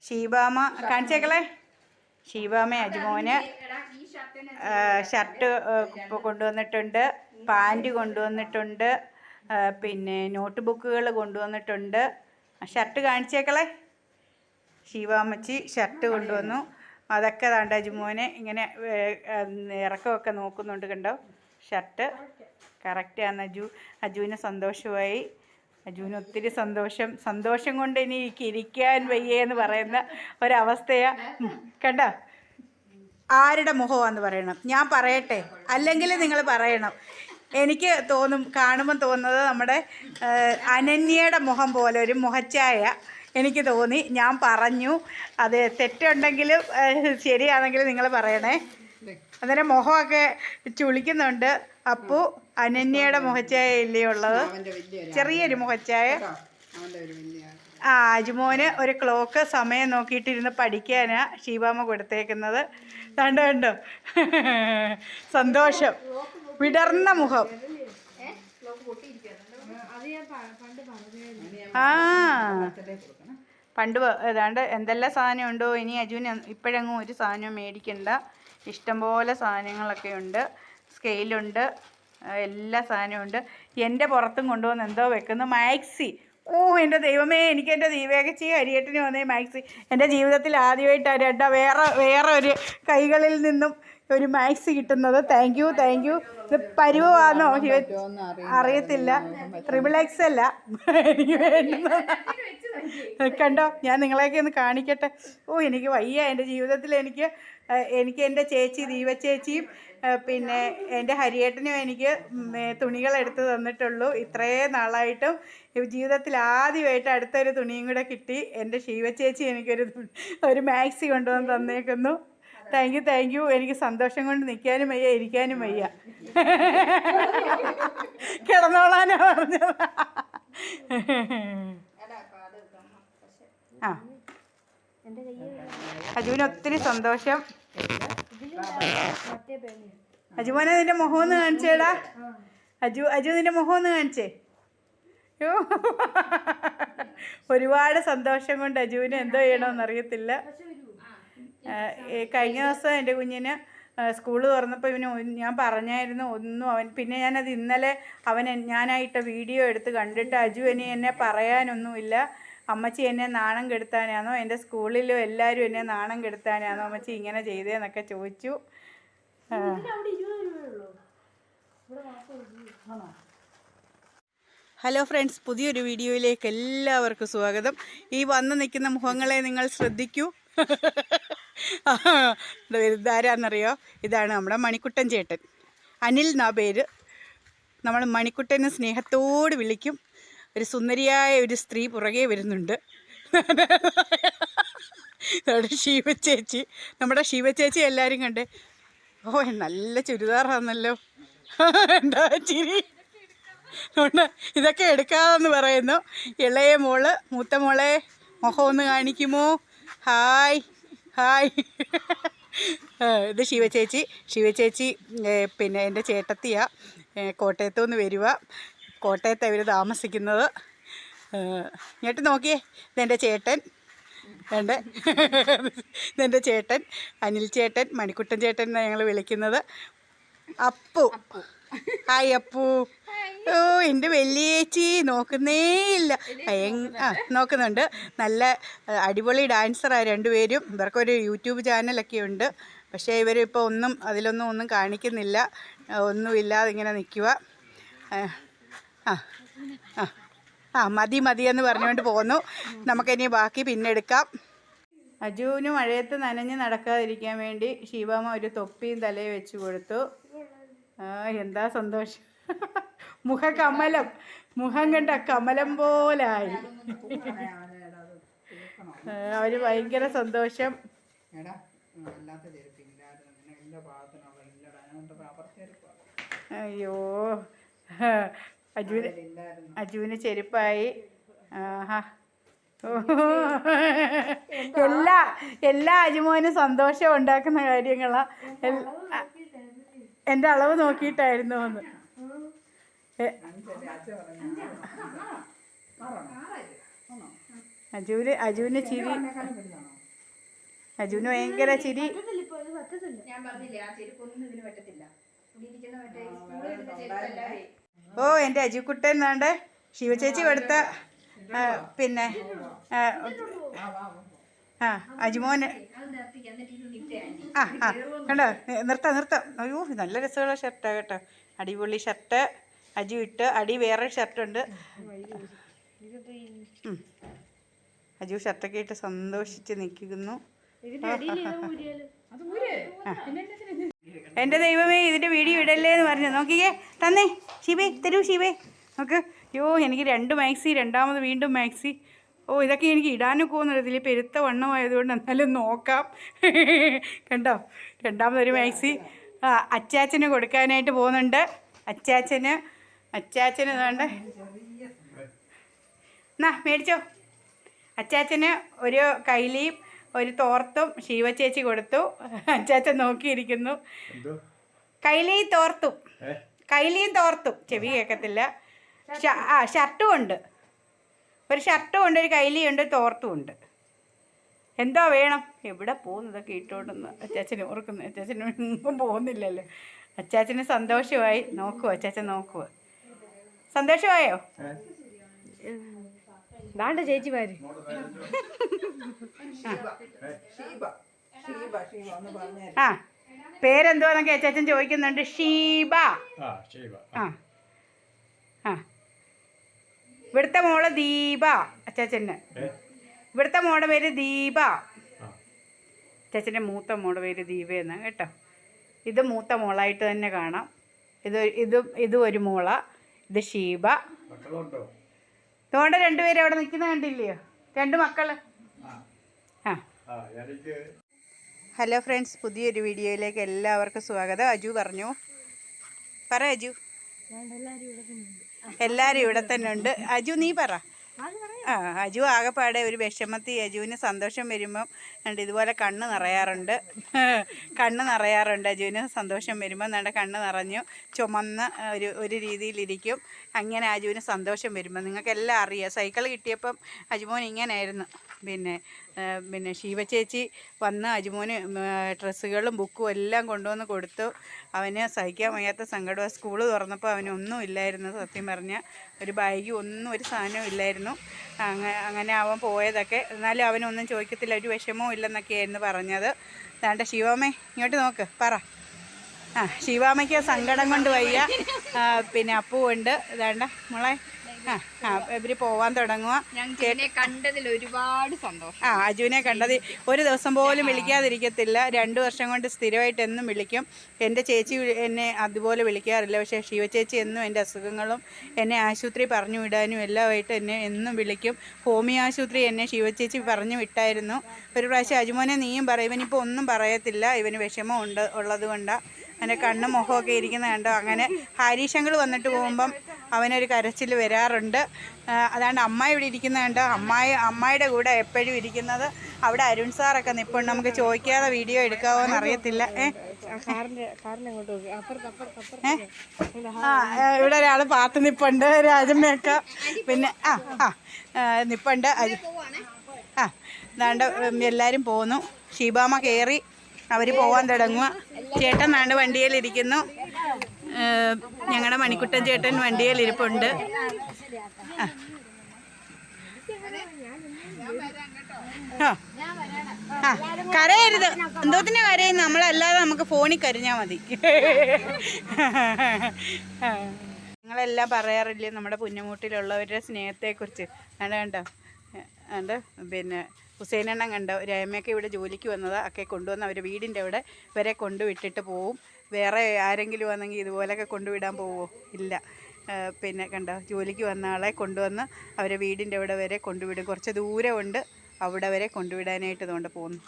ഷീബാമ കാണിച്ചേക്കളെ. ഷീബാമ അജുമോന് shirt കൊണ്ടുവന്നിട്ടുണ്ട്, pant കൊണ്ടുവന്നിട്ടുണ്ട്, പിന്നെ നോട്ട് ബുക്കുകൾ കൊണ്ടുവന്നിട്ടുണ്ട്. ഷർട്ട് കാണിച്ചേക്കളെ. ഷീബാമ്മച്ചി ഷർട്ട് കൊണ്ടുവന്നു. അതൊക്കെ താണ്ട അജുമോനെ ഇങ്ങനെ ഇറക്കമൊക്കെ നോക്കുന്നുണ്ട്. കണ്ടോ, ഷർട്ട് കറക്റ്റാണ്. അജുവിന് സന്തോഷമായി. അജുവിന് ഒത്തിരി സന്തോഷം കൊണ്ട് ഇനി ഇരിക്കാൻ വയ്യെന്ന് പറയുന്ന ഒരവസ്ഥയാണ്. കണ്ടോ, ആരുടെ മുഖമാണെന്ന് പറയണം. ഞാൻ പറയട്ടെ, അല്ലെങ്കിൽ നിങ്ങൾ പറയണം. എനിക്ക് കാണുമ്പോൾ തോന്നുന്നത് നമ്മുടെ അനന്യയുടെ മുഖം പോലെ ഒരു മുഖച്ഛായ എനിക്ക് തോന്നി. ഞാൻ പറഞ്ഞു. അത് തെറ്റുണ്ടെങ്കിലും ശരിയാണെങ്കിലും നിങ്ങൾ പറയണേ. അന്നേരം മുഖമൊക്കെ ചുളിക്കുന്നുണ്ട്. അപ്പോൾ അനന്യയുടെ മുഖച്ഛായ ഇല്ലേ ഉള്ളത്, ചെറിയൊരു മുഖച്ഛായ. അജുമോന് ഒരു ക്ലോക്ക് സമയം നോക്കിയിട്ടിരുന്ന് പഠിക്കാനാ ഷീബാമ്മ കൊടുത്തേക്കുന്നത്. കണ്ടോ, സന്തോഷം, വിടർന്ന മുഖം. പണ്ട് ഏതാണ്ട് എന്തെല്ലാം സാധനം ഉണ്ടോ. ഇനി അജുവിന് ഇപ്പോഴെങ്ങും ഒരു സാധനവും മേടിക്കണ്ട. ഇഷ്ടംപോലെ സാധനങ്ങളൊക്കെ ഉണ്ട്. സ്കെയിലുണ്ട്, എല്ലാ സാധനവും ഉണ്ട്. എൻ്റെ പുറത്തും കൊണ്ടുവന്ന് എന്തോ വെക്കുന്നു. മാക്സി. എൻ്റെ ദൈവമേ, എനിക്ക് എൻ്റെ ദീപേകച്ചി ഹരിയേട്ടന് വന്നേ മാക്സി. എൻ്റെ ജീവിതത്തിൽ ആദ്യമായിട്ടാണ് വേറെ ഒരു കൈകളിൽ നിന്നും ഒരു മാക്സി കിട്ടുന്നത്. Thank you. ഇത് പരുവാണോ അറിയത്തില്ല. XXL അല്ല എനിക്ക് വേണ്ടുന്നത്. കണ്ടോ, ഞാൻ നിങ്ങളെയൊക്കെ ഒന്ന് കാണിക്കട്ടെ. എനിക്ക് വയ്യ. എൻ്റെ ജീവിതത്തിൽ എനിക്ക് എൻ്റെ ചേച്ചി ദീപ ചേച്ചിയും പിന്നെ എൻ്റെ ഹരിയേട്ടനും എനിക്ക് തുണികൾ എടുത്ത് തന്നിട്ടുള്ളൂ. ഇത്രയും നാളായിട്ടും ജീവിതത്തിൽ ആദ്യമായിട്ട് അടുത്തൊരു തുണിയും കൂടെ കിട്ടി. എൻ്റെ ശിവ ചേച്ചി എനിക്കൊരു മാക്സി കൊണ്ടുവന്ന് തന്നേക്കുന്നു. Thank you. എനിക്ക് സന്തോഷം കൊണ്ട് നിൽക്കാനും വയ്യ, ഇരിക്കാനും വയ്യ. കിടന്നോളാനാ പറഞ്ഞത്. അജുവിന് ഒത്തിരി സന്തോഷം. അജുമോനെ നിന്റെ മുഖം ഒന്ന് കാണിച്ചേടാ. അജു നിന്റെ മുഖം ഒന്ന് കാണിച്ചേ. ഒരുപാട് സന്തോഷം കൊണ്ട് അജുവിന് എന്തോ ചെയ്യണമെന്നറിയത്തില്ല. കഴിഞ്ഞ ദിവസം എൻ്റെ കുഞ്ഞിന് സ്കൂൾ തുറന്നപ്പോൾ ഞാൻ പറഞ്ഞായിരുന്നു ഒന്നും പിന്നെ ഞാനത് ഇന്നലെ ഞാനായിട്ട് വീഡിയോ എടുത്ത് കണ്ടിട്ട് അജു എന്നെ പറയാനൊന്നുമില്ല. അമ്മച്ചി എന്നെ നാണം കെടുത്താനാണോ, എൻ്റെ സ്കൂളിലും എല്ലാവരും എന്നെ നാണം കെടുത്താനാണോ അമ്മച്ചി ഇങ്ങനെ ചെയ്തതെന്നൊക്കെ ചോദിച്ചു. ഹലോ ഫ്രണ്ട്സ്, പുതിയൊരു വീഡിയോയിലേക്ക് എല്ലാവർക്കും സ്വാഗതം. ഈ വന്ന് നിൽക്കുന്ന മുഖങ്ങളെ നിങ്ങൾ ശ്രദ്ധിക്കൂ. ഇതാരാന്നറിയോ? ഇതാണ് നമ്മുടെ മണിക്കുട്ടൻ ചേട്ടൻ. അനിൽ എന്നാ പേര്. നമ്മൾ മണിക്കുട്ടനെ സ്നേഹത്തോട് വിളിക്കും. ഒരു സുന്ദരിയായ ഒരു സ്ത്രീ പുറകെ വരുന്നുണ്ട്. ശിവചേച്ചി, നമ്മുടെ ശിവചേച്ചി എല്ലാവരും കണ്ടേ. നല്ല ചുരിദാറാണല്ലോ. എന്താ ചിരി. ഇതൊക്കെ എടുക്കാമെന്ന് പറയുന്നു. ഇളയ മോള് മൂത്ത മോളെ മുഖം ഒന്ന് കാണിക്കുമോ? ഹായ്. ഇത് ശിവചേച്ചി പിന്നെ എൻ്റെ ചേട്ടത്തിയാ. കോട്ടയത്തു നിന്ന് വരുക. കോട്ടയത്താണ് ഇവർ താമസിക്കുന്നത്. ഇങ്ങോട്ട് നോക്കിയേ, ഇതെൻ്റെ ചേട്ടൻ. ഇതെൻ്റെ ചേട്ടൻ അനിൽ ചേട്ടൻ, മണിക്കുട്ടൻ ചേട്ടൻ എന്നാണ് ഞങ്ങൾ വിളിക്കുന്നത്. അപ്പു. ഹായ് അപ്പു. എൻ്റെ വലിയേച്ചി നോക്കുന്നേയില്ല. നോക്കുന്നുണ്ട്. നല്ല അടിപൊളി ഡാൻസറാണ് രണ്ടുപേരും. ഇവർക്കൊരു യൂട്യൂബ് ചാനലൊക്കെ ഉണ്ട്. പക്ഷേ ഇവരിപ്പോൾ അതിലൊന്നും കാണിക്കുന്നില്ല. ഒന്നുമില്ലാതെ ഇങ്ങനെ നിൽക്കുക. മതിയെന്ന് പറഞ്ഞുകൊണ്ട് പോന്നു. നമുക്കിനി ബാക്കി പിന്നെ എടുക്കാം. അജുവിന് മഴയത്ത് നനഞ്ഞ് നടക്കാതിരിക്കാൻ വേണ്ടി ഷീബാമ്മ ഒരു തൊപ്പിയും തലയിൽ വെച്ച് കൊടുത്തു. എന്താ സന്തോഷം. മുഖം കണ്ട കമലം പോലായി. അവര് ഭയങ്കര സന്തോഷം. അയ്യോ, അജുവിന് ചെരുപ്പായി. എല്ലാ അജുമോനും സന്തോഷം ഉണ്ടാക്കുന്ന കാര്യങ്ങളാ. എൻ്റെ അളവ് നോക്കിയിട്ടായിരുന്നു എന്ന്. അജുവിന് ചിരി. അജുവിന് ഭയങ്കര ചിരി. ഓ എൻ്റെ അജുക്കുട്ടൻ എന്നാണ്ട് ശിവചേച്ചി കൊടുത്ത പിന്നെ അജുമോന് കണ്ടോ നിർത്താം. അയ്യോ നല്ല രസമുള്ള ഷർട്ടാണ് കേട്ടോ, അടിപൊളി ഷർട്ട്. അജു ഇട്ട് അടി വേറെ ഷർട്ടുണ്ട്. അജു ഷർട്ടൊക്കെ ഇട്ട് സന്തോഷിച്ച് നിൽക്കുന്നു. എൻ്റെ ദൈവമേ ഇതിൻ്റെ വീഡിയോ ഇടല്ലേ എന്ന് പറഞ്ഞു. നോക്കിക്കേ തന്നേ ഷീബേ, തരൂ ഷീബേ നോക്ക്. അയ്യോ എനിക്ക് 2 മാക്സി, രണ്ടാമത് വീണ്ടും മാക്സി. ഓ ഇതൊക്കെ എനിക്ക് ഇടാനും പോകുന്നില്ല, ഇതിൽ പെരുത്ത വണ്ണമായതുകൊണ്ട് എന്നാലും നോക്കാം. കണ്ടോ രണ്ടാമതൊരു മാക്സി. അച്ചാച്ചന് കൊടുക്കാനായിട്ട് പോകുന്നുണ്ട്. അച്ചാച്ചന് വേണ്ട എന്നാ മേടിച്ചോ. അച്ചാച്ചന് ഒരു കൈലിയും ഒരു തോർത്തും ശിവചേച്ചി കൊടുത്തു. അച്ചാച്ചൻ നോക്കിയിരിക്കുന്നു. കൈലിയും തോർത്തും ചെവി കേൾക്കത്തില്ല. ഷർട്ടും ഉണ്ട്, ഒരു ഷർട്ടും ഉണ്ട്, ഒരു കൈലിയുണ്ട്, തോർത്തും ഉണ്ട്. എന്തോ വേണം? എവിടെ പോകുന്നതൊക്കെ ഇട്ടോണ്ടെന്ന് അച്ചാച്ചന് ഓർക്കുന്നു. അച്ചാച്ചന് എങ്ങും പോകുന്നില്ലല്ലോ. അച്ചാച്ചന് സന്തോഷമായി. നോക്കുവോ അച്ചാച്ചൻ നോക്കുവോ? സന്തോഷമായോ? ദാണ്ട ചേച്ചിമാര്. ആ പേരെന്തോന്നൊക്കെ അച്ചാച്ചൻ ചോദിക്കുന്നുണ്ട്. ഷീബ. ഇവിടുത്തെ മോള് ദീപ. അച്ചാച്ചന് ഇവിടുത്തെ മോളുടെ പേര് ദീപ. അച്ചാച്ചൻ്റെ മൂത്ത മോളുടെ പേര് ദീപ എന്നാണ് കേട്ടോ. ഇത് മൂത്ത മോളായിട്ട് തന്നെ കാണാം. ഇത് ഒരു മോള. ഇത് ഷീബ. തോണ്ട 2 പേര് അവിടെ നിൽക്കുന്ന കണ്ടില്ലയോ, 2 മക്കള്. ഹലോ ഫ്രണ്ട്സ്, പുതിയൊരു വീഡിയോയിലേക്ക് എല്ലാവർക്കും സ്വാഗതം. അജു പറഞ്ഞു പറ. അജു എല്ലാവരും ഇവിടെ തന്നെ ഉണ്ട്. അജു നീ പറ. അജു ആകെപ്പാടെ ഒരു വിഷമത്തി. അജുവിന് സന്തോഷം വരുമ്പം ഉണ്ട് ഇതുപോലെ കണ്ണ് നിറയാറുണ്ട്. അജുവിന് സന്തോഷം വരുമ്പം നല്ല കണ്ണ് നിറഞ്ഞു ചുമന്ന് ഒരു രീതിയിലിരിക്കും. അങ്ങനെ അജുവിന് സന്തോഷം വരുമ്പം നിങ്ങൾക്കെല്ലാം അറിയാം. സൈക്കിൾ കിട്ടിയപ്പം അജുമോൻ ഇങ്ങനെയായിരുന്നു. പിന്നെ ശിവചേച്ചി വന്ന് അജുമോന് ഡ്രസ്സുകളും ബുക്കും എല്ലാം കൊണ്ടുവന്ന് കൊടുത്തു. അവന് സഹിക്കാൻ വയ്യാത്ത സങ്കടമാണ്. സ്കൂൾ തുറന്നപ്പോൾ അവനൊന്നും ഇല്ലായിരുന്നു. സത്യം പറഞ്ഞാൽ ഒരു ബാഗ് ഒന്നും ഒരു സാധനവും ഇല്ലായിരുന്നു. അങ്ങനെ അവൻ പോയതൊക്കെ. എന്നാലും അവനൊന്നും ചോദിക്കത്തില്ല, ഒരു വിഷമവും ഇല്ലെന്നൊക്കെയായിരുന്നു പറഞ്ഞത്. ദാണ്ട ശിവാമ്മേ ഇങ്ങോട്ട് നോക്ക് പറ. ശിവാമ്മയ്ക്ക് സങ്കടം കൊണ്ട് വയ്യ. പിന്നെ അപ്പു ഉണ്ട്. ദാണ്ട മോളെ ഇവര് പോവാൻ തുടങ്ങുക. കണ്ടതിൽ ഒരുപാട് സന്തോഷം. അജുവിനെ കണ്ടത് ഒരു ദിവസം പോലും വിളിക്കാതിരിക്കത്തില്ല. 2 വർഷം കൊണ്ട് സ്ഥിരമായിട്ട് എന്നും വിളിക്കും. എൻ്റെ ചേച്ചി എന്നെ അതുപോലെ വിളിക്കാറില്ല. പക്ഷേ ശിവചേച്ചി എന്നും എൻ്റെ അസുഖങ്ങളും എന്നെ ആശുപത്രി പറഞ്ഞു വിടാനും എല്ലാമായിട്ട് എന്നെ എന്നും വിളിക്കും. ഹോമിയോ ആശുപത്രി എന്നെ ശിവചേച്ചി പറഞ്ഞു വിട്ടായിരുന്നു. ഒരു പ്രാവശ്യം അജുമോനെ നീയും പറയും. ഇവനിപ്പോൾ ഒന്നും പറയത്തില്ല, ഇവന് വിഷമം ഉള്ളത് കൊണ്ടാണ്. എൻ്റെ കണ്ണും മുഖമൊക്കെ ഇരിക്കുന്ന കണ്ടോ. അങ്ങനെ ഹാരീഷങ്ങൾ വന്നിട്ട് പോകുമ്പം അവനൊരു കരച്ചിൽ വരാറുണ്ട്. അതാണ്ട് അമ്മായി ഇവിടെ ഇരിക്കുന്ന കണ്ടോ. അമ്മായിയുടെ കൂടെ എപ്പോഴും ഇരിക്കുന്നത്. അവിടെ അരുൺ സാറൊക്കെ നിൽപ്പുണ്ട്. നമുക്ക് ചോദിക്കാതെ വീഡിയോ എടുക്കാവോ എന്ന് അറിയത്തില്ല. ഇവിടെ ഒരാൾ പാത്ത് നിൽപ്പുണ്ട്, രാജമ്മയൊക്കെ. പിന്നെ നിൽപ്പുണ്ട്. ദാണ്ട് എല്ലാവരും പോന്നു. ഷീബാമ്മ കയറി, അവർ പോകാൻ തുടങ്ങുക. ചേട്ടൻ നാണ്ട് വണ്ടിയിലിരിക്കുന്നു. ഞങ്ങളുടെ മണിക്കുട്ടൻ ചേട്ടൻ വണ്ടിയിലിരിപ്പുണ്ട്. കരയരുത്. എന്തോത്തിനാ കരയുന്നു? നമ്മളല്ലാതെ നമുക്ക് ഫോണിൽ കരഞ്ഞാൽ മതി. നിങ്ങളെല്ലാം പറയാറില്ലേ നമ്മുടെ പുന്നമൂട്ടിലുള്ളവരുടെ സ്നേഹത്തെക്കുറിച്ച്? കണ്ടോ പിന്നെ ഹുസൈനെണ്ണം കണ്ടോ. രമയൊക്കെ ഇവിടെ ജോലിക്ക് വന്നത് ഒക്കെ കൊണ്ടുവന്ന് അവർ വീടിൻ്റെ അവിടെ വരെ കൊണ്ടുവിട്ടിട്ട് പോവും. വേറെ ആരെങ്കിലും വന്നെങ്കിൽ ഇതുപോലെയൊക്കെ കൊണ്ടുവിടാൻ പോവുമോ? ഇല്ല. പിന്നെ കണ്ടോ ജോലിക്ക് വന്ന ആളെ കൊണ്ടുവന്ന് അവരെ വീടിൻ്റെ അവിടെ വരെ കൊണ്ടുവിടും. കുറച്ച് ദൂരമുണ്ട്, അവിടെ വരെ കൊണ്ടുവിടാനായിട്ട് ഇതുകൊണ്ട് പോകുന്നു.